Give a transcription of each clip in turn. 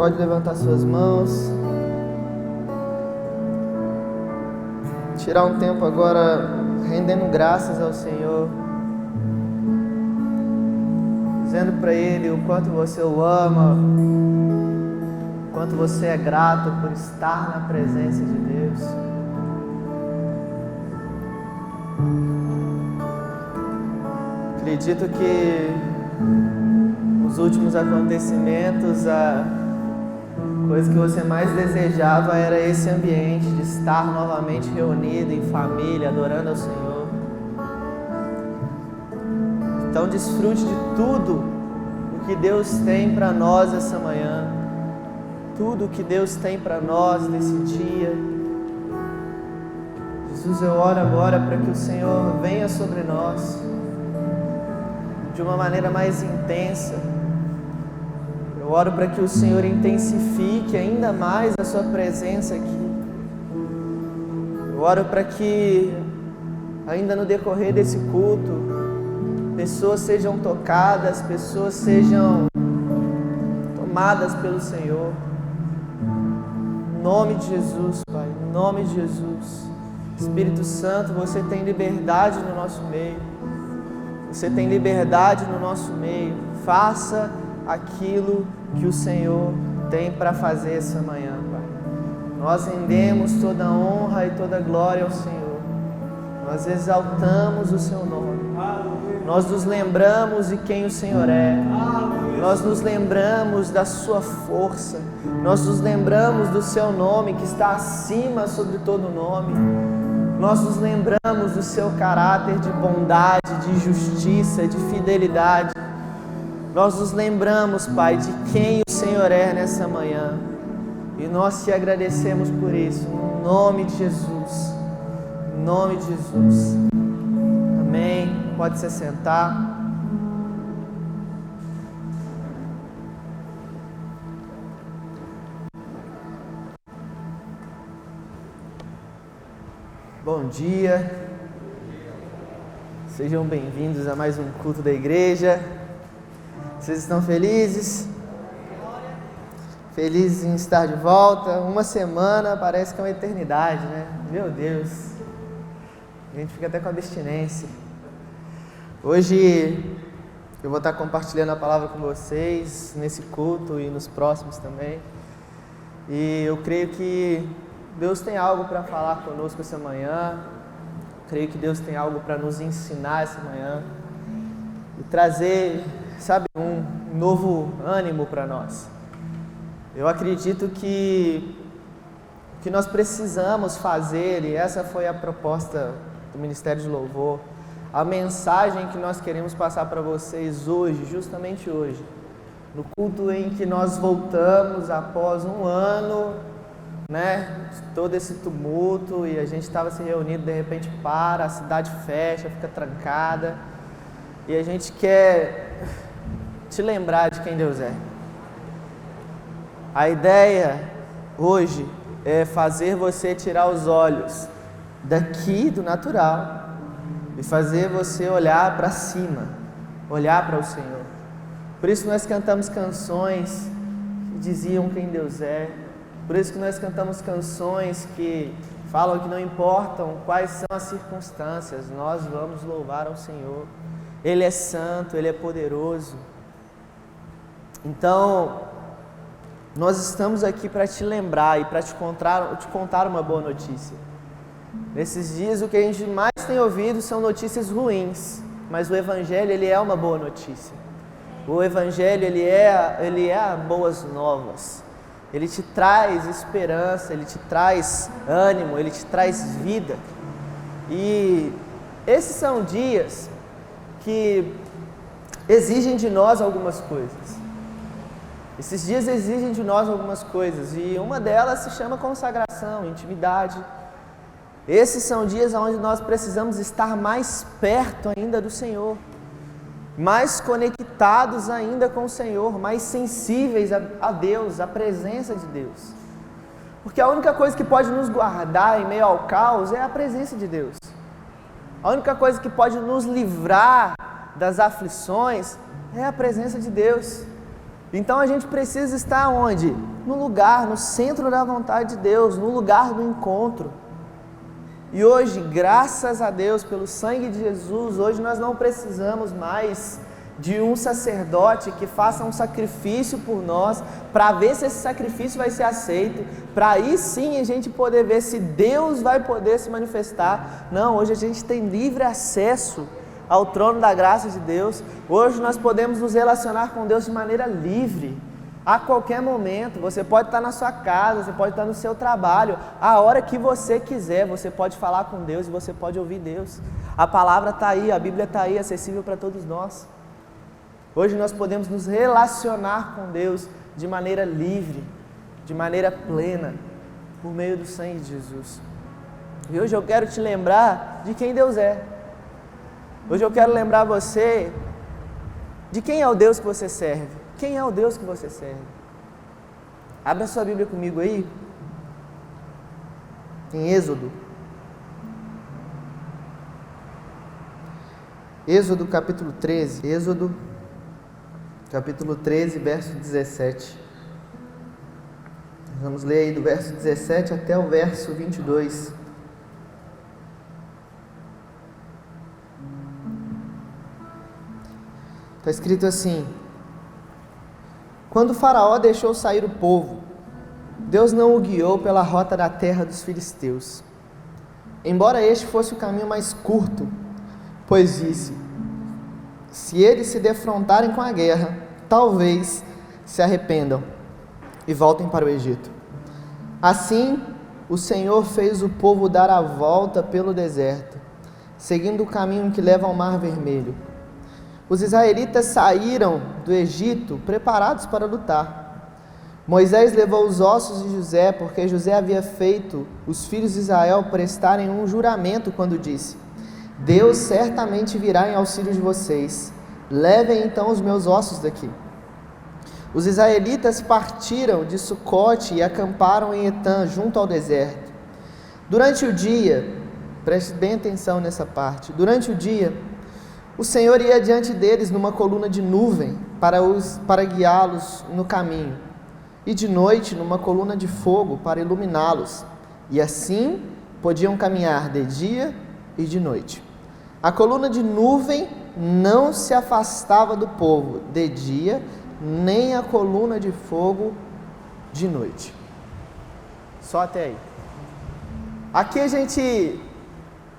pode levantar suas mãos. Tirar um tempo agora rendendo graças ao Senhor, dizendo para Ele o quanto você o ama, o quanto você é grato por estar na presença de Deus. Acredito que os últimos acontecimentos, a coisa que você mais desejava era esse ambiente de estar novamente reunido em família, adorando ao Senhor. Então desfrute de tudo o que Deus tem para nós essa manhã, tudo o que Deus tem para nós nesse dia. Jesus, eu oro agora para que o Senhor venha sobre nós de uma maneira mais intensa. Eu oro para que o Senhor intensifique ainda mais a sua presença aqui. Eu oro para que ainda no decorrer desse culto, pessoas sejam tocadas, pessoas sejam tomadas pelo Senhor. Em nome de Jesus, Pai, em nome de Jesus. Espírito Santo, você tem liberdade no nosso meio. Você tem liberdade no nosso meio. Faça aquilo que o Senhor tem para fazer essa manhã, Pai. Nós rendemos toda a honra e toda a glória ao Senhor. Nós exaltamos o Seu nome. Nós nos lembramos de quem o Senhor é. Nós nos lembramos da Sua força. Nós nos lembramos do Seu nome que está acima sobre todo nome. Nós nos lembramos do Seu caráter de bondade, de justiça, de fidelidade. Nós nos lembramos, Pai, de quem o Senhor é nessa manhã. E nós te agradecemos por isso, em nome de Jesus. Em nome de Jesus. Amém. Pode se sentar. Bom dia. Sejam bem-vindos a mais um culto da igreja. Vocês estão felizes? Felizes em estar de volta? Uma semana parece que é uma eternidade, né? Meu Deus. A gente fica até com abstinência. Hoje eu vou estar compartilhando a palavra com vocês nesse culto e nos próximos também. E eu creio que Deus tem algo para falar conosco essa manhã. Creio que Deus tem algo para nos ensinar essa manhã e trazer, sabe, um novo ânimo para nós. Eu acredito que o que nós precisamos fazer, e essa foi a proposta do Ministério de Louvor, a mensagem que nós queremos passar para vocês hoje, justamente hoje, no culto em que nós voltamos após um ano, né, todo esse tumulto, e a gente estava se reunindo, de repente a cidade fecha, fica trancada, e a gente quer te lembrar de quem Deus é. A ideia hoje é fazer você tirar os olhos daqui do natural e fazer você olhar para cima, olhar para o Senhor. Por isso nós cantamos canções que diziam quem Deus é. Por isso que nós cantamos canções que falam que não importam quais são as circunstâncias, nós vamos louvar ao Senhor. Ele é santo, Ele é poderoso. Então, nós estamos aqui para te lembrar e para te contar uma boa notícia. Nesses dias o que a gente mais tem ouvido são notícias ruins, mas o Evangelho, ele é uma boa notícia. O Evangelho, ele é boas novas. Ele te traz esperança, ele te traz ânimo, ele te traz vida. E esses são dias que exigem de nós algumas coisas. Esses dias exigem de nós algumas coisas, e uma delas se chama consagração, intimidade. Esses são dias onde nós precisamos estar mais perto ainda do Senhor, mais conectados ainda com o Senhor, mais sensíveis a Deus, à presença de Deus. Porque a única coisa que pode nos guardar em meio ao caos é a presença de Deus. A única coisa que pode nos livrar das aflições é a presença de Deus. Então a gente precisa estar onde? No lugar, no centro da vontade de Deus, no lugar do encontro. E hoje, graças a Deus, pelo sangue de Jesus, hoje nós não precisamos mais de um sacerdote que faça um sacrifício por nós, para ver se esse sacrifício vai ser aceito, para aí sim a gente poder ver se Deus vai poder se manifestar. Não, hoje a gente tem livre acesso ao trono da graça de Deus. Hoje nós podemos nos relacionar com Deus de maneira livre, a qualquer momento. Você pode estar na sua casa, você pode estar no seu trabalho, a hora que você quiser, você pode falar com Deus e você pode ouvir Deus. A palavra está aí, a Bíblia está aí, acessível para todos nós. Hoje nós podemos nos relacionar com Deus de maneira livre, de maneira plena, por meio do sangue de Jesus. E hoje eu quero te lembrar de quem Deus é. Hoje eu quero lembrar você de quem é o Deus que você serve. Quem é o Deus que você serve? Abra sua Bíblia comigo aí, em Êxodo. Êxodo capítulo 13. Êxodo capítulo 13, verso 17. Vamos ler aí do verso 17 até o verso 22. Está escrito assim: quando Faraó deixou sair o povo, Deus não o guiou pela rota da terra dos filisteus, embora este fosse o caminho mais curto, pois disse: se eles se defrontarem com a guerra, talvez se arrependam e voltem para o Egito. Assim, o Senhor fez o povo dar a volta pelo deserto, seguindo o caminho que leva ao Mar Vermelho. Os israelitas saíram do Egito preparados para lutar. Moisés levou os ossos de José, porque José havia feito os filhos de Israel prestarem um juramento quando disse: Deus certamente virá em auxílio de vocês. Levem então os meus ossos daqui. Os israelitas partiram de Sucote e acamparam em Etã, junto ao deserto. Durante o dia, preste bem atenção nessa parte, durante o dia, o Senhor ia diante deles numa coluna de nuvem para guiá-los no caminho, e de noite numa coluna de fogo para iluminá-los, e assim podiam caminhar de dia e de noite. A coluna de nuvem não se afastava do povo de dia, nem a coluna de fogo de noite. Só até aí. Aqui a gente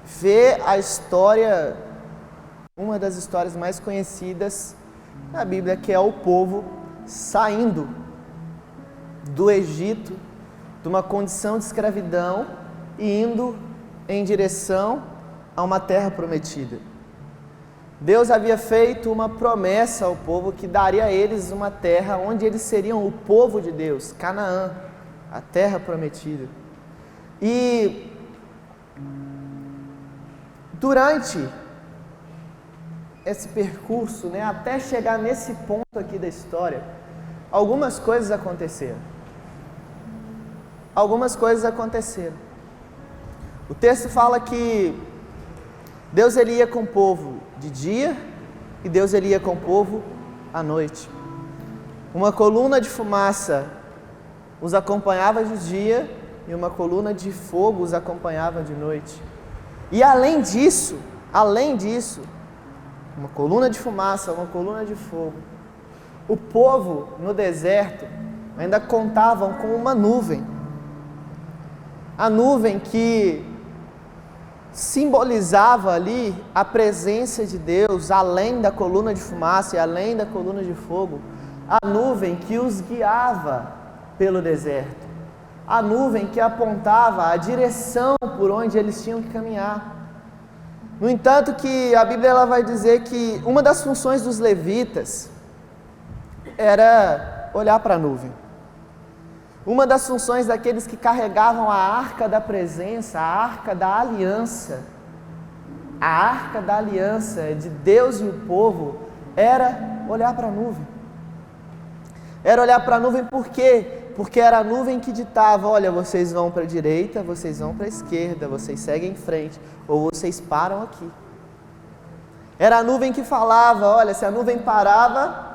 vê a história, uma das histórias mais conhecidas na Bíblia, que é o povo saindo do Egito, de uma condição de escravidão, e indo em direção a uma terra prometida. Deus havia feito uma promessa ao povo que daria a eles uma terra onde eles seriam o povo de Deus, Canaã, a terra prometida. E durante esse percurso, até chegar nesse ponto aqui da história, algumas coisas aconteceram. O texto fala que Deus ele ia com o povo de dia e Deus ele ia com o povo à noite. Uma coluna de fumaça os acompanhava de dia e uma coluna de fogo os acompanhava de noite. E além disso, uma coluna de fumaça, uma coluna de fogo, o povo no deserto ainda contavam com uma nuvem. A nuvem que simbolizava ali a presença de Deus, além da coluna de fumaça e além da coluna de fogo, a nuvem que os guiava pelo deserto, a nuvem que apontava a direção por onde eles tinham que caminhar. No entanto, que a Bíblia ela vai dizer que uma das funções dos levitas era olhar para a nuvem. Uma das funções daqueles que carregavam a arca da presença, a arca da aliança de Deus e o povo, era olhar para a nuvem. Era olhar para a nuvem por quê? Porque era a nuvem que ditava: olha, vocês vão para a direita, vocês vão para a esquerda, vocês seguem em frente, ou vocês param aqui. Era a nuvem que falava: olha, se a nuvem parava,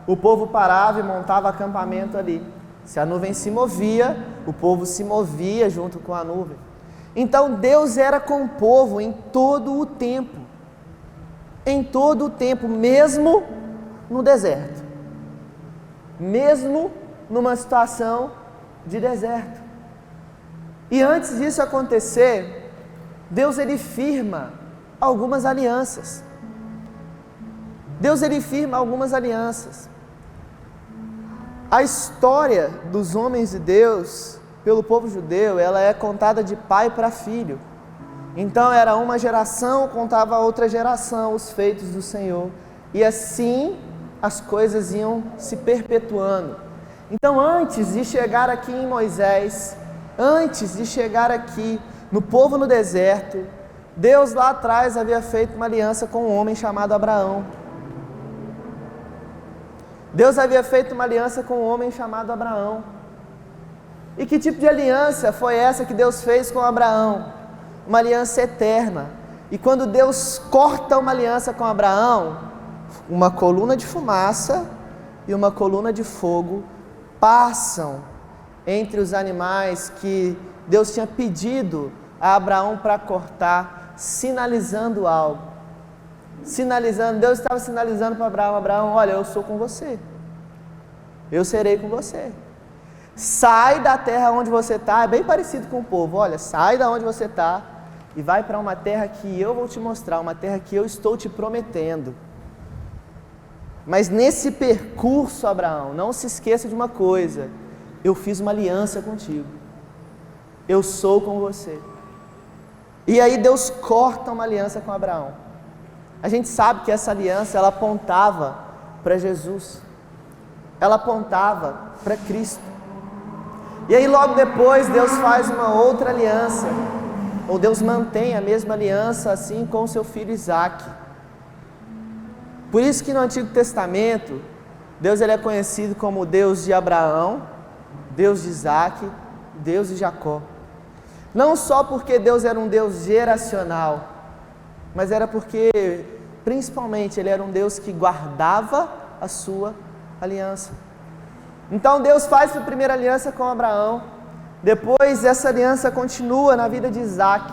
o povo parava e montava acampamento ali. Se a nuvem se movia, o povo se movia junto com a nuvem. Então Deus era com o povo em todo o tempo. Em todo o tempo, mesmo no deserto. Mesmo numa situação de deserto. E antes disso acontecer, Deus ele firma algumas alianças. Deus ele firma algumas alianças. A história dos homens de Deus, pelo povo judeu, ela é contada de pai para filho. Então era uma geração, contava a outra geração os feitos do Senhor. E assim as coisas iam se perpetuando. Então antes de chegar aqui em Moisés, antes de chegar aqui no povo no deserto, Deus lá atrás havia feito uma aliança com um homem chamado Abraão. Deus havia feito uma aliança com um homem chamado Abraão. E que tipo de aliança foi essa que Deus fez com Abraão? Uma aliança eterna. E quando Deus corta uma aliança com Abraão, uma coluna de fumaça e uma coluna de fogo passam entre os animais que Deus tinha pedido a Abraão para cortar, sinalizando algo. Deus estava sinalizando para Abraão: Abraão, olha, eu sou com você. Eu serei com você. Sai da terra onde você está, é bem parecido com o povo. Olha, sai da onde você está e vai para uma terra que eu vou te mostrar, uma terra que eu estou te prometendo. Mas nesse percurso, Abraão, não se esqueça de uma coisa: eu fiz uma aliança contigo. Eu sou com você. E aí Deus corta uma aliança com Abraão. A gente sabe que essa aliança, ela apontava para Jesus. Ela apontava para Cristo. E aí logo depois Deus faz uma outra aliança, ou Deus mantém a mesma aliança assim com o seu filho Isaac. Por isso que no Antigo Testamento, Deus ele é conhecido como o Deus de Abraão, Deus de Isaac, Deus de Jacó. Não só porque Deus era um Deus geracional, mas era porque, principalmente, Ele era um Deus que guardava a sua aliança. Então Deus faz a primeira aliança com Abraão, depois essa aliança continua na vida de Isaac.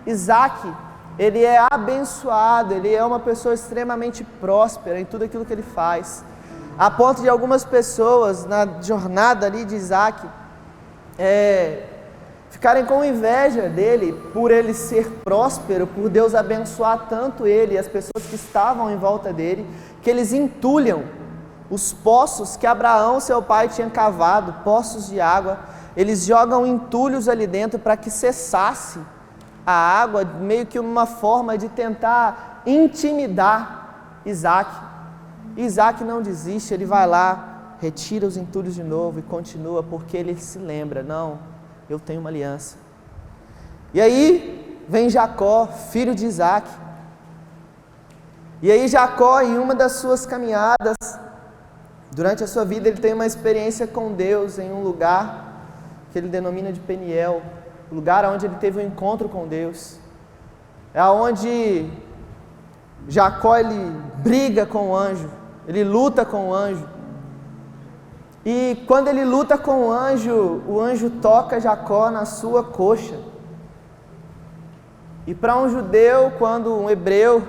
Isaac, ele é abençoado, ele é uma pessoa extremamente próspera em tudo aquilo que ele faz, a ponto de algumas pessoas na jornada ali de Isaac ficarem com inveja dele, por ele ser próspero, por Deus abençoar tanto ele e as pessoas que estavam em volta dele, que eles entulham os poços que Abraão, seu pai, tinha cavado, poços de água. Eles jogam entulhos ali dentro para que cessasse a água, meio que uma forma de tentar intimidar Isaac. Isaac não desiste, ele vai lá, retira os entulhos de novo e continua, porque ele se lembra: não, eu tenho uma aliança. E aí vem Jacó, filho de Isaac. E aí Jacó, em uma das suas caminhadas, durante a sua vida, ele tem uma experiência com Deus em um lugar que ele denomina de Peniel, o lugar onde ele teve um encontro com Deus. É onde Jacó ele briga com o anjo, ele luta com o anjo. E quando ele luta com o anjo toca Jacó na sua coxa. E para um judeu, um hebreu,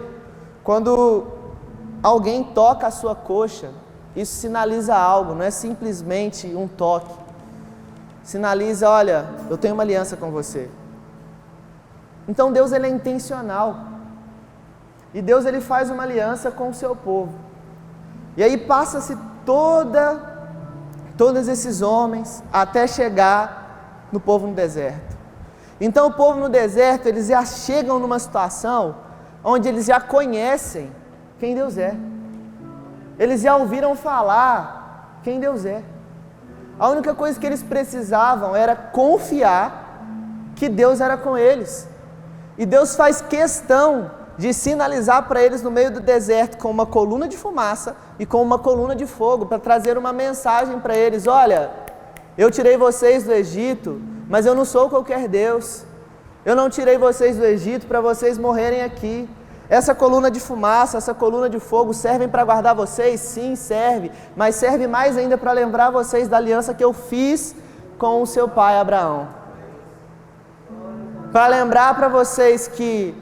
quando alguém toca a sua coxa, isso sinaliza algo, não é simplesmente um toque. Sinaliza: olha, eu tenho uma aliança com você. Então Deus ele é intencional. E Deus ele faz uma aliança com o seu povo. E aí passa-se todos esses homens até chegar no povo no deserto. Então o povo no deserto, eles já chegam numa situação onde eles já conhecem quem Deus é. Eles já ouviram falar quem Deus é. A única coisa que eles precisavam era confiar que Deus era com eles. E Deus faz questão de sinalizar para eles no meio do deserto com uma coluna de fumaça e com uma coluna de fogo, para trazer uma mensagem para eles: olha, eu tirei vocês do Egito, mas eu não sou qualquer Deus. Eu não tirei vocês do Egito para vocês morrerem aqui. Essa coluna de fumaça, essa coluna de fogo servem para guardar vocês? Sim, serve. Mas serve mais ainda para lembrar vocês da aliança que eu fiz com o seu pai Abraão. Para lembrar para vocês que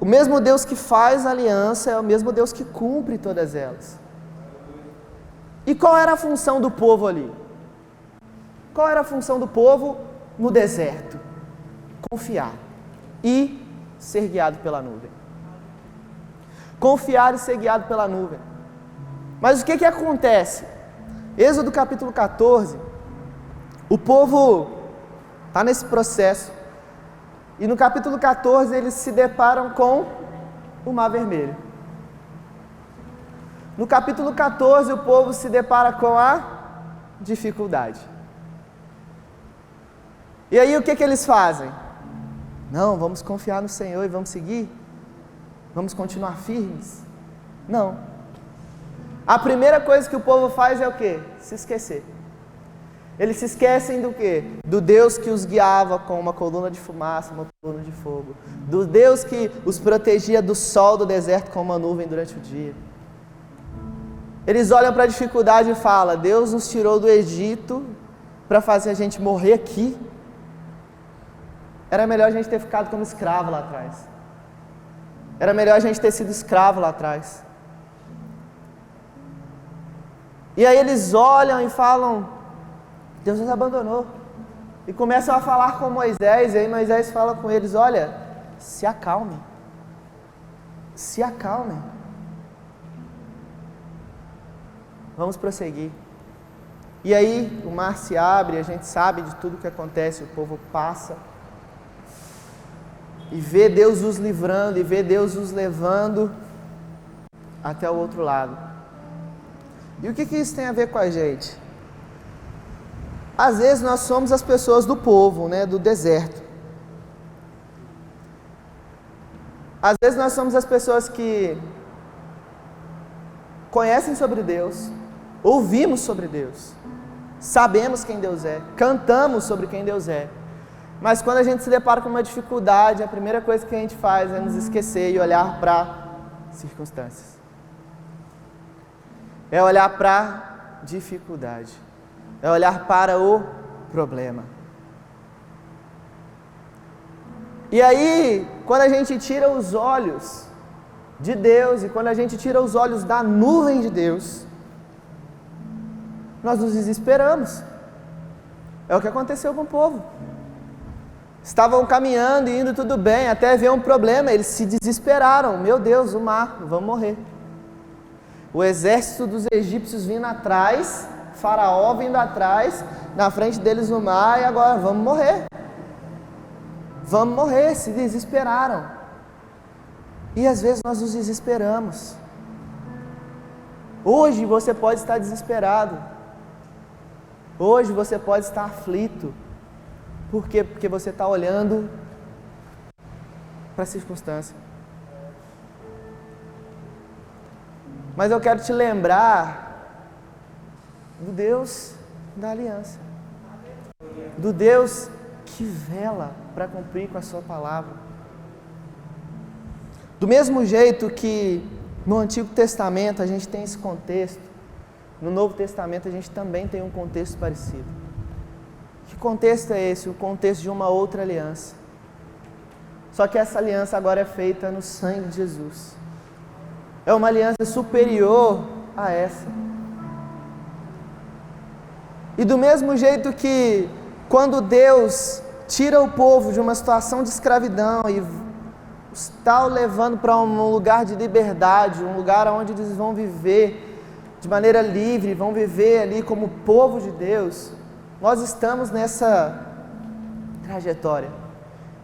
o mesmo Deus que faz aliança é o mesmo Deus que cumpre todas elas. E qual era a função do povo ali? Qual era a função do povo no deserto? Confiar e ser guiado pela nuvem. Confiar e ser guiado pela nuvem. Mas o que acontece? Êxodo capítulo 14, o povo está nesse processo. E no capítulo 14 eles se deparam com o Mar Vermelho. No capítulo 14 o povo se depara com a dificuldade. E aí o que eles fazem? Não, vamos confiar no Senhor e vamos seguir? Vamos continuar firmes? Não. A primeira coisa que o povo faz é o quê? Se esquecer. Eles se esquecem do quê? Do Deus que os guiava com uma coluna de fumaça, uma coluna de fogo. Do Deus que os protegia do sol do deserto com uma nuvem durante o dia. Eles olham para a dificuldade e falam: Deus nos tirou do Egito para fazer a gente morrer aqui. Era melhor a gente ter ficado como escravo lá atrás. Era melhor a gente ter sido escravo lá atrás. E aí eles olham e falam: Deus nos abandonou. E começam a falar com Moisés. E aí Moisés fala com eles: olha, se acalmem. Se acalmem. Vamos prosseguir. E aí o mar se abre, a gente sabe de tudo que acontece, o povo passa e vê Deus os livrando, e vê Deus os levando até o outro lado. E o que isso tem a ver com a gente? Às vezes nós somos as pessoas do povo, né, do deserto. Às vezes nós somos as pessoas que conhecem sobre Deus, ouvimos sobre Deus, sabemos quem Deus é, cantamos sobre quem Deus é. Mas quando a gente se depara com uma dificuldade, a primeira coisa que a gente faz é nos esquecer e olhar para circunstâncias. É olhar para a dificuldade. É olhar para o problema. E aí, quando a gente tira os olhos de Deus e quando a gente tira os olhos da nuvem de Deus, nós nos desesperamos. É o que aconteceu com o povo. Estavam caminhando e indo tudo bem, até ver um problema, eles se desesperaram. Meu Deus, o mar, vamos morrer. O exército dos egípcios vindo atrás, Faraó vindo atrás, na frente deles no mar, e agora vamos morrer. Vamos morrer, se desesperaram. E às vezes nós nos desesperamos. Hoje você pode estar desesperado. Hoje você pode estar aflito. Por quê? Porque você está olhando para a circunstância. Mas eu quero te lembrar do Deus da aliança. Do Deus que vela para cumprir com a sua palavra. Do mesmo jeito que no Antigo Testamento a gente tem esse contexto, no Novo Testamento a gente também tem um contexto parecido. Que contexto é esse? O contexto de uma outra aliança. Só que essa aliança agora é feita no sangue de Jesus. É uma aliança superior a essa. E do mesmo jeito que quando Deus tira o povo de uma situação de escravidão e está o levando para um lugar de liberdade, um lugar onde eles vão viver de maneira livre, vão viver ali como povo de Deus, nós estamos nessa trajetória.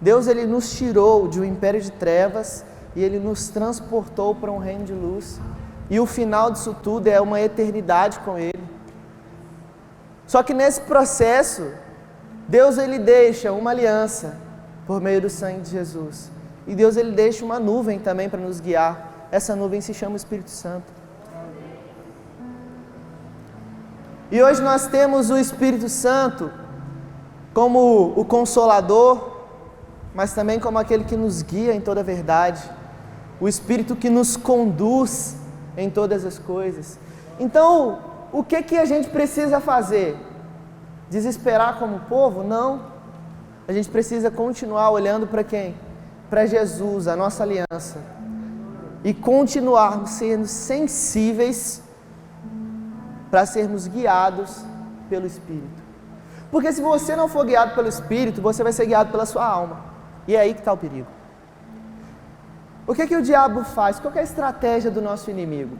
Deus, Ele nos tirou de um império de trevas e Ele nos transportou para um reino de luz. E o final disso tudo é uma eternidade com Ele. Só que nesse processo, Deus, Ele deixa uma aliança por meio do sangue de Jesus. E Deus, Ele deixa uma nuvem também para nos guiar. Essa nuvem se chama Espírito Santo. E hoje nós temos o Espírito Santo como o Consolador, mas também como aquele que nos guia em toda a verdade. o Espírito que nos conduz em todas as coisas. Então, o que a gente precisa fazer? Desesperar como povo? Não. A gente precisa continuar olhando para quem? Para Jesus, a nossa aliança. E continuarmos sendo sensíveis para sermos guiados pelo Espírito. Porque se você não for guiado pelo Espírito, você vai ser guiado pela sua alma. E é aí que está o perigo. O que o diabo faz? Qual é a estratégia do nosso inimigo?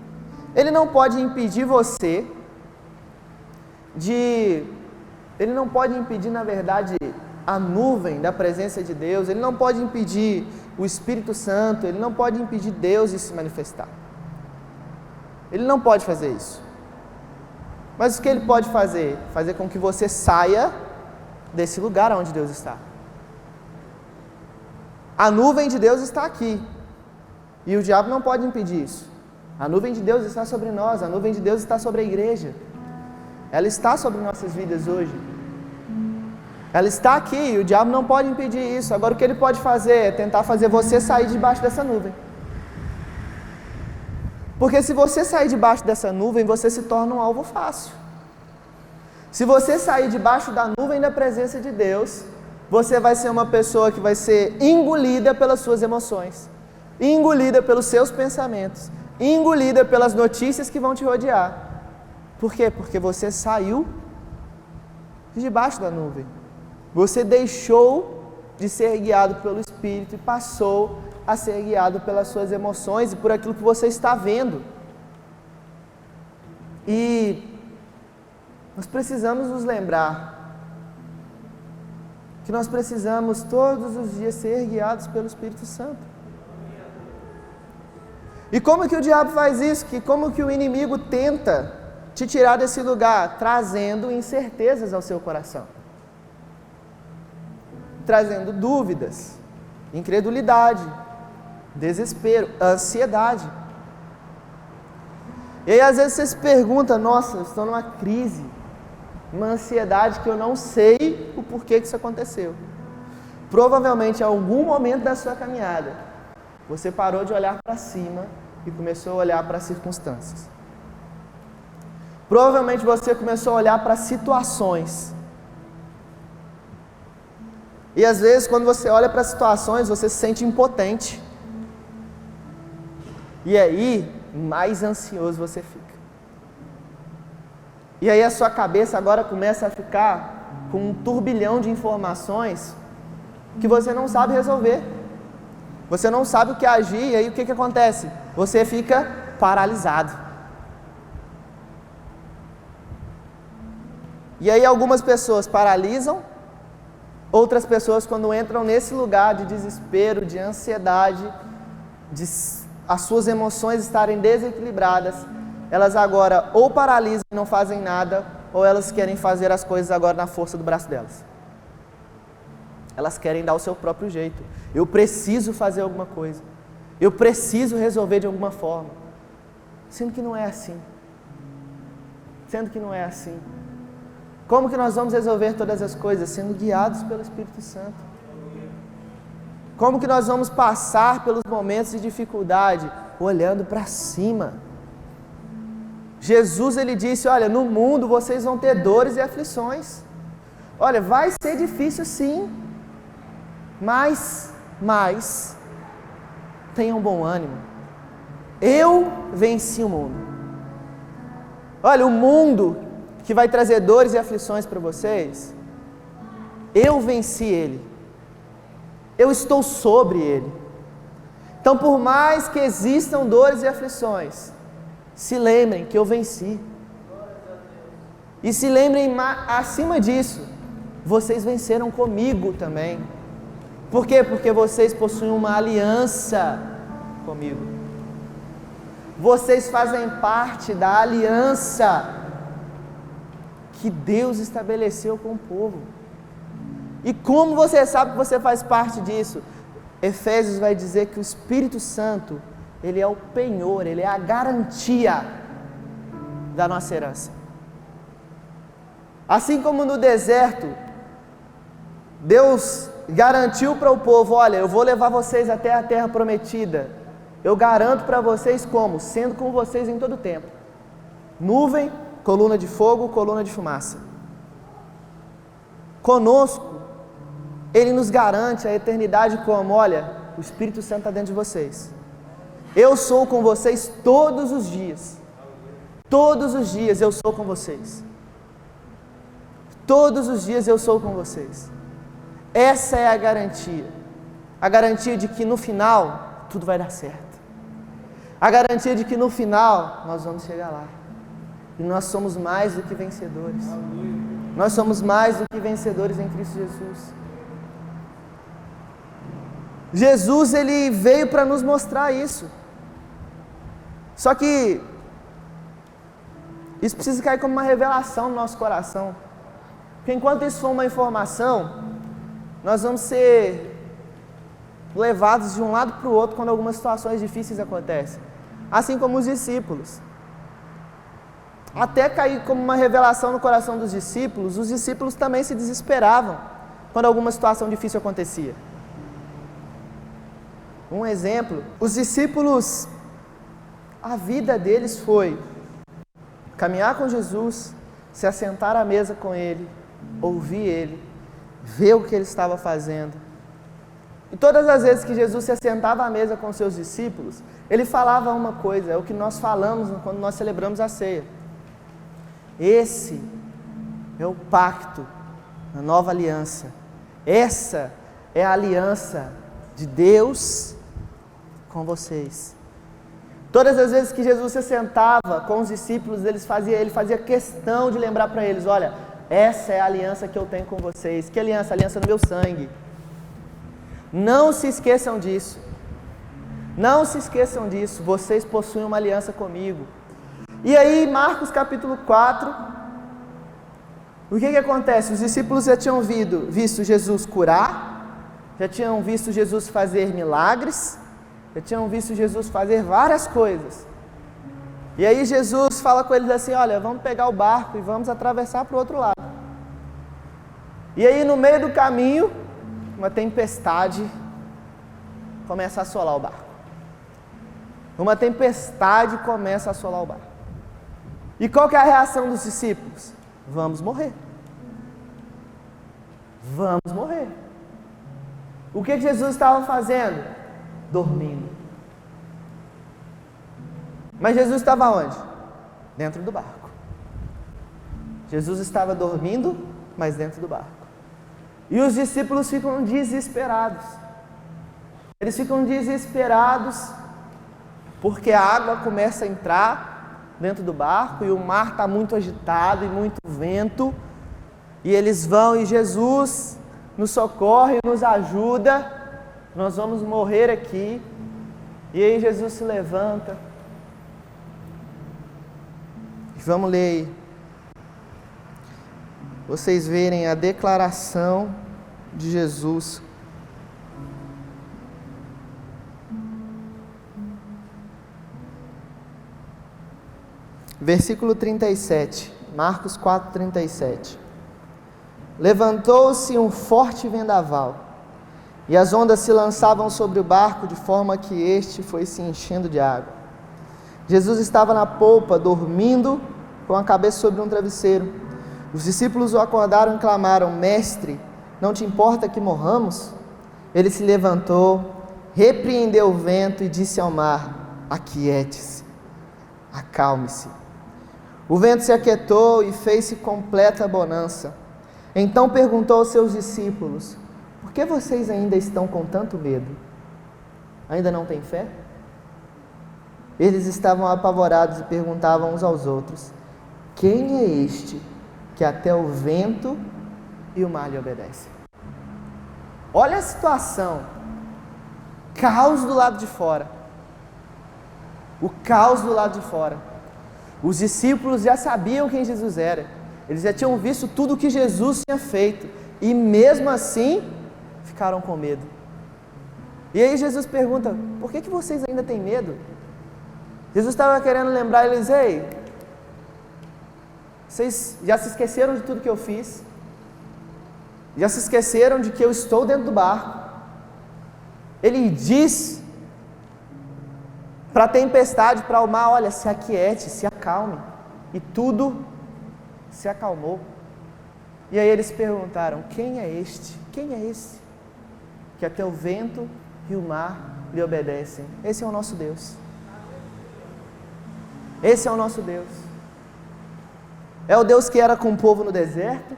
Ele não pode impedir você Ele não pode impedir, na verdade, a nuvem da presença de Deus. Ele não pode impedir o Espírito Santo. Ele não pode impedir Deus de se manifestar. Ele não pode fazer isso. Mas o que ele pode fazer? Fazer com que você saia desse lugar onde Deus está. A nuvem de Deus está aqui. E o diabo não pode impedir isso. A nuvem de Deus está sobre nós. A nuvem de Deus está sobre a igreja. Ela está sobre nossas vidas hoje. Ela está aqui e o diabo não pode impedir isso. Agora o que ele pode fazer é tentar fazer você sair debaixo dessa nuvem. Porque se você sair debaixo dessa nuvem, você se torna um alvo fácil. Se você sair debaixo da nuvem da presença de Deus, você vai ser uma pessoa que vai ser engolida pelas suas emoções, engolida pelos seus pensamentos, engolida pelas notícias que vão te rodear. Por quê? Porque você saiu de debaixo da nuvem. Você deixou de ser guiado pelo Espírito e passou a ser guiado pelas suas emoções e por aquilo que você está vendo. E nós precisamos nos lembrar que nós precisamos todos os dias ser guiados pelo Espírito Santo. E como que o diabo faz isso? Como que o inimigo tenta te tirar desse lugar? Trazendo incertezas ao seu coração. Trazendo dúvidas, incredulidade, desespero, ansiedade. E aí às vezes você se pergunta, nossa, eu estou numa crise, uma ansiedade que eu não sei o porquê que isso aconteceu. Provavelmente em algum momento da sua caminhada, você parou de olhar para cima e começou a olhar para as circunstâncias. Provavelmente você começou a olhar para situações. E às vezes quando você olha para as situações, você se sente impotente. E aí, mais ansioso você fica. E aí a sua cabeça agora começa a ficar com um turbilhão de informações que você não sabe resolver. Você não sabe o que agir, e aí o que acontece? Você fica paralisado. E aí algumas pessoas paralisam, outras pessoas quando entram nesse lugar de desespero, de ansiedade, de as suas emoções estarem desequilibradas, elas agora ou paralisam e não fazem nada, ou elas querem fazer as coisas agora na força do braço delas. Elas querem dar o seu próprio jeito. Eu preciso fazer alguma coisa. Eu preciso resolver de alguma forma. Sendo que não é assim. Sendo que não é assim. Como que nós vamos resolver todas as coisas? Sendo guiados pelo Espírito Santo. Como que nós vamos passar pelos momentos de dificuldade? Olhando para cima. Jesus, ele disse, olha, no mundo vocês vão ter dores e aflições. Olha, vai ser difícil sim. Mas, tenham bom ânimo. Eu venci o mundo. Olha, o mundo que vai trazer dores e aflições para vocês, eu venci ele. Eu estou sobre ele. Então, por mais que existam dores e aflições, se lembrem que eu venci. E se lembrem, acima disso, vocês venceram comigo também. Por quê? Porque vocês possuem uma aliança comigo. Vocês fazem parte da aliança que Deus estabeleceu com o povo. E como você sabe que você faz parte disso? Efésios vai dizer que o Espírito Santo, ele é o penhor, ele é a garantia da nossa herança. Assim como no deserto, Deus garantiu para o povo, olha, eu vou levar vocês até a terra prometida, eu garanto para vocês como? Sendo com vocês em todo o tempo. Nuvem, coluna de fogo, coluna de fumaça. Conosco, Ele nos garante a eternidade como? Olha, o Espírito Santo está dentro de vocês. Eu sou com vocês todos os dias. Todos os dias eu sou com vocês. Todos os dias eu sou com vocês. Essa é a garantia. A garantia de que no final tudo vai dar certo. A garantia de que no final nós vamos chegar lá. E nós somos mais do que vencedores. Nós somos mais do que vencedores em Cristo Jesus. Jesus, Ele veio para nos mostrar isso. Só que isso precisa cair como uma revelação no nosso coração. Porque enquanto isso for uma informação, nós vamos ser levados de um lado para o outro quando algumas situações difíceis acontecem. Assim como os discípulos. Até cair como uma revelação no coração dos discípulos, os discípulos também se desesperavam quando alguma situação difícil acontecia. Um exemplo, os discípulos, a vida deles foi caminhar com Jesus, se assentar à mesa com Ele, ouvir Ele, ver o que Ele estava fazendo. E todas as vezes que Jesus se assentava à mesa com seus discípulos, Ele falava uma coisa, é o que nós falamos quando nós celebramos a ceia. Esse é o pacto, a nova aliança. Essa é a aliança de Deus com vocês. Todas as vezes que Jesus se sentava com os discípulos, ele fazia questão de lembrar para eles, olha, essa é a aliança que eu tenho com vocês. Que aliança? A aliança do meu sangue. Não se esqueçam disso. Não se esqueçam disso. Vocês possuem uma aliança comigo. E aí, Marcos capítulo 4, o que acontece? Os discípulos já tinham visto Jesus curar, já tinham visto Jesus fazer milagres, já tinham visto Jesus fazer várias coisas. E aí Jesus fala com eles assim, olha, vamos pegar o barco e vamos atravessar para o outro lado. E aí no meio do caminho, uma tempestade começa a assolar o barco. Uma tempestade começa a assolar o barco. E qual que é a reação dos discípulos? Vamos morrer. Vamos morrer. O que Jesus estava fazendo? Dormindo. Mas Jesus estava onde? Dentro do barco. Jesus estava dormindo, mas dentro do barco. E os discípulos ficam desesperados. Eles ficam desesperados porque a água começa a entrar dentro do barco e o mar está muito agitado e muito vento. E eles vão e Jesus nos socorre, nos ajuda. Nós vamos morrer aqui. E aí Jesus se levanta. Vamos ler aí. Vocês verem a declaração de Jesus. Versículo 37, Marcos 4, 37. Levantou-se um forte vendaval, e as ondas se lançavam sobre o barco, de forma que este foi se enchendo de água. Jesus estava na polpa, dormindo, com a cabeça sobre um travesseiro. Os discípulos o acordaram e clamaram, Mestre, não te importa que morramos? Ele se levantou, repreendeu o vento e disse ao mar, aquiete-se, acalme-se. O vento se aquietou e fez-se completa bonança. Então perguntou aos seus discípulos, por que vocês ainda estão com tanto medo? Ainda não têm fé? Eles estavam apavorados e perguntavam uns aos outros, quem é este que até o vento e o mar lhe obedecem? Olha a situação, caos do lado de fora, o caos do lado de fora. Os discípulos já sabiam quem Jesus era, eles já tinham visto tudo o que Jesus tinha feito, e mesmo assim, ficaram com medo. E aí Jesus pergunta, por que vocês ainda têm medo? Jesus estava querendo lembrar eles, ei, vocês já se esqueceram de tudo que eu fiz? Já se esqueceram de que eu estou dentro do barco? Ele diz para a tempestade, para o mar, olha, se aquiete, se acalme. E tudo se acalmou. E aí eles perguntaram, quem é este? Quem é esse? Que até o vento e o mar lhe obedecem. Esse é o nosso Deus. Esse é o nosso Deus. É o Deus que era com o povo no deserto.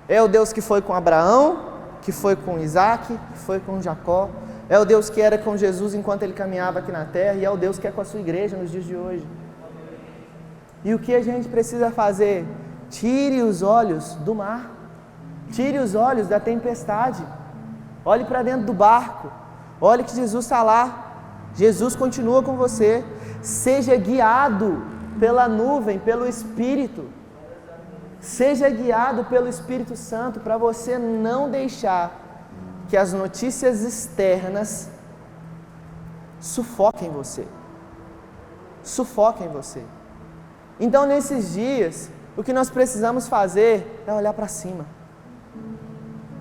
É o Deus que foi com Abraão, que foi com Isaac, que foi com Jacó. É o Deus que era com Jesus enquanto ele caminhava aqui na terra. E é o Deus que é com a sua igreja nos dias de hoje. E o que a gente precisa fazer? Tire os olhos do mar. Tire os olhos da tempestade. Olhe para dentro do barco. Olhe que Jesus está lá. Jesus continua com você. Seja guiado pela nuvem, pelo Espírito. Seja guiado pelo Espírito Santo para você não deixar que as notícias externas sufoquem você. Sufoquem você. Então, nesses dias, o que nós precisamos fazer é olhar para cima.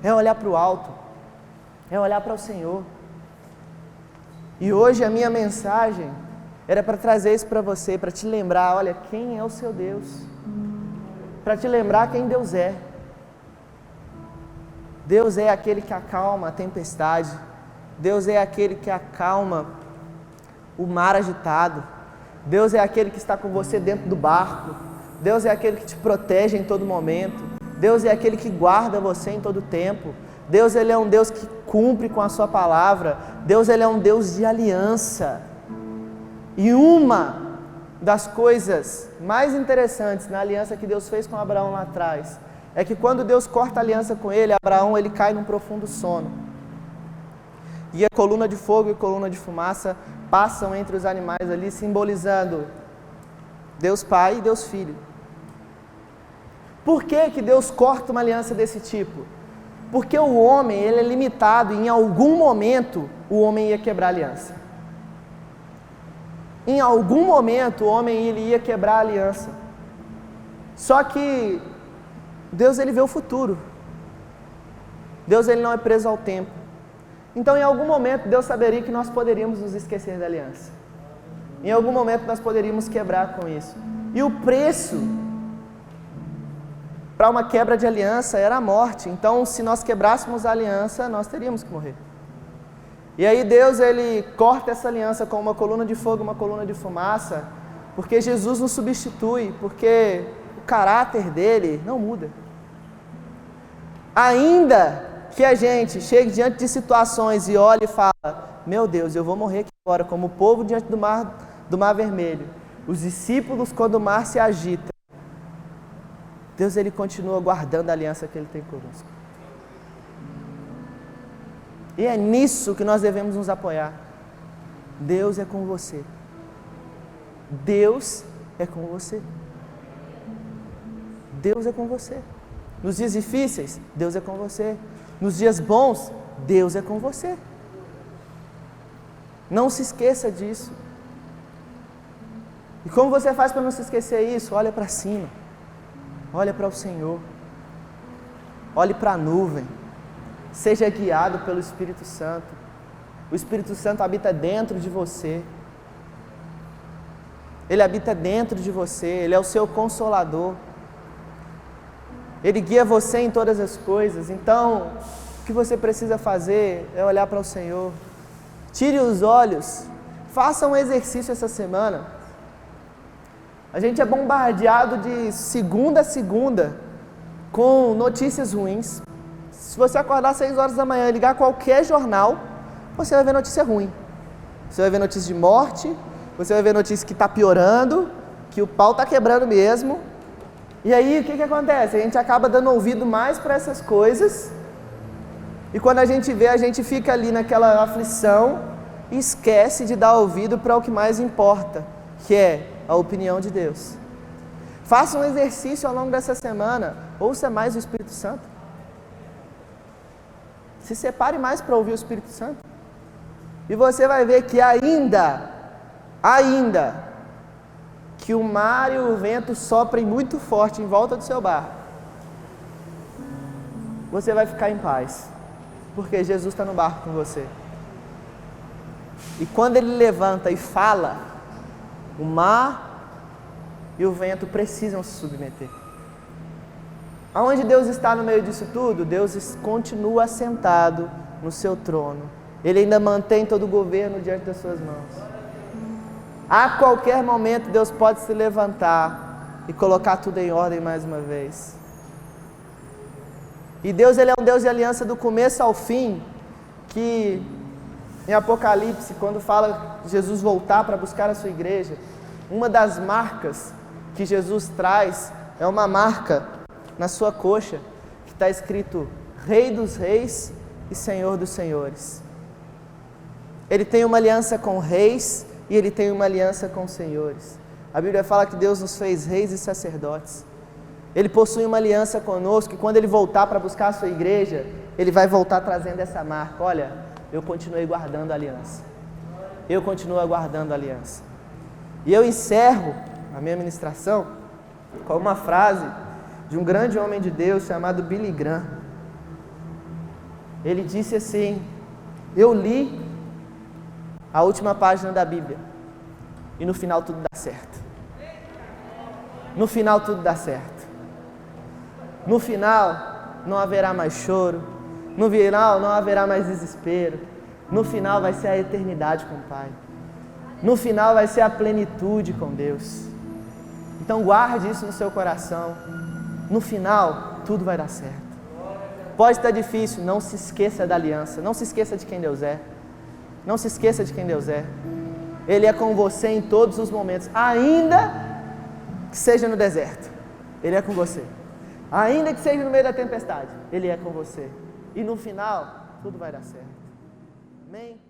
É olhar para o alto. É olhar para o Senhor. E hoje a minha mensagem era para trazer isso para você, para te lembrar, olha, quem é o seu Deus. Para te lembrar quem Deus é. Deus é aquele que acalma a tempestade. Deus é aquele que acalma o mar agitado. Deus é aquele que está com você dentro do barco. Deus é aquele que te protege em todo momento. Deus é aquele que guarda você em todo tempo. Deus, ele é um Deus que cumpre com a sua palavra. Deus, ele é um Deus de aliança. E uma das coisas mais interessantes na aliança que Deus fez com Abraão lá atrás é que quando Deus corta a aliança com ele, Abraão ele cai num profundo sono. E a coluna de fogo e a coluna de fumaça passam entre os animais ali, simbolizando Deus Pai e Deus Filho. Por que que Deus corta uma aliança desse tipo? Porque o homem ele é limitado e em algum momento o homem ia quebrar a aliança. Em algum momento o homem ele ia quebrar a aliança. Só que Deus ele vê o futuro. Deus ele não é preso ao tempo. Então em algum momento Deus saberia que nós poderíamos nos esquecer da aliança. Em algum momento nós poderíamos quebrar com isso. E o preço para uma quebra de aliança era a morte. Então se nós quebrássemos a aliança, nós teríamos que morrer. E aí Deus ele corta essa aliança com uma coluna de fogo, uma coluna de fumaça, porque Jesus nos substitui, porque o caráter dele não muda. Ainda que a gente chegue diante de situações e olhe e fala, meu Deus, eu vou morrer aqui agora, como o povo diante do mar vermelho. Os discípulos, quando o mar se agita, Deus ele continua guardando a aliança que ele tem conosco. E é nisso que nós devemos nos apoiar. Deus é com você. Deus é com você. Deus é com você. Nos dias difíceis, Deus é com você. Nos dias bons, Deus é com você. Não se esqueça disso. E como você faz para não se esquecer isso? Olha para cima. Olha para o Senhor. Olhe para a nuvem. Seja guiado pelo Espírito Santo. O Espírito Santo habita dentro de você. Ele habita dentro de você. Ele é o seu consolador. Ele guia você em todas as coisas. Então, o que você precisa fazer é olhar para o Senhor. Tire os olhos. Faça um exercício essa semana. A gente é bombardeado de segunda a segunda com notícias ruins. Se você acordar às 6 horas da manhã e ligar qualquer jornal, você vai ver notícia ruim. Você vai ver notícia de morte, você vai ver notícia que está piorando, que o pau está quebrando mesmo. E aí, o que acontece? A gente acaba dando ouvido mais para essas coisas, e quando a gente vê, a gente fica ali naquela aflição e esquece de dar ouvido para o que mais importa, que é a opinião de Deus. Faça um exercício ao longo dessa semana, ouça mais o Espírito Santo. Se separe mais para ouvir o Espírito Santo. E você vai ver que ainda que o mar e o vento soprem muito forte em volta do seu barco, você vai ficar em paz, porque Jesus está no barco com você. E quando Ele levanta e fala, o mar e o vento precisam se submeter. Aonde Deus está no meio disso tudo? Deus continua assentado no seu trono. Ele ainda mantém todo o governo diante das suas mãos. A qualquer momento Deus pode se levantar e colocar tudo em ordem mais uma vez. E Deus, Ele é um Deus de aliança do começo ao fim, que em Apocalipse, quando fala de Jesus voltar para buscar a sua igreja, uma das marcas que Jesus traz é uma marca na sua coxa, que está escrito Rei dos Reis e Senhor dos Senhores. Ele tem uma aliança com reis e Ele tem uma aliança com senhores. A Bíblia fala que Deus nos fez reis e sacerdotes. Ele possui uma aliança conosco e quando Ele voltar para buscar a sua igreja, Ele vai voltar trazendo essa marca. Olha, eu continuei guardando a aliança. Eu continuo aguardando a aliança. E eu encerro a minha ministração com uma frase de um grande homem de Deus chamado Billy Graham. Ele disse assim: eu li a última página da Bíblia e no final tudo dá certo. No final tudo dá certo. No final não haverá mais choro. No final não haverá mais desespero. No final vai ser a eternidade com o Pai. No final vai ser a plenitude com Deus. Então guarde isso no seu coração. No final tudo vai dar certo. Pode estar difícil, não se esqueça da aliança. Não se esqueça de quem Deus é. Não se esqueça de quem Deus é. Ele é com você em todos os momentos. Ainda que seja no deserto, Ele é com você. Ainda que seja no meio da tempestade, Ele é com você. E no final, tudo vai dar certo. Amém?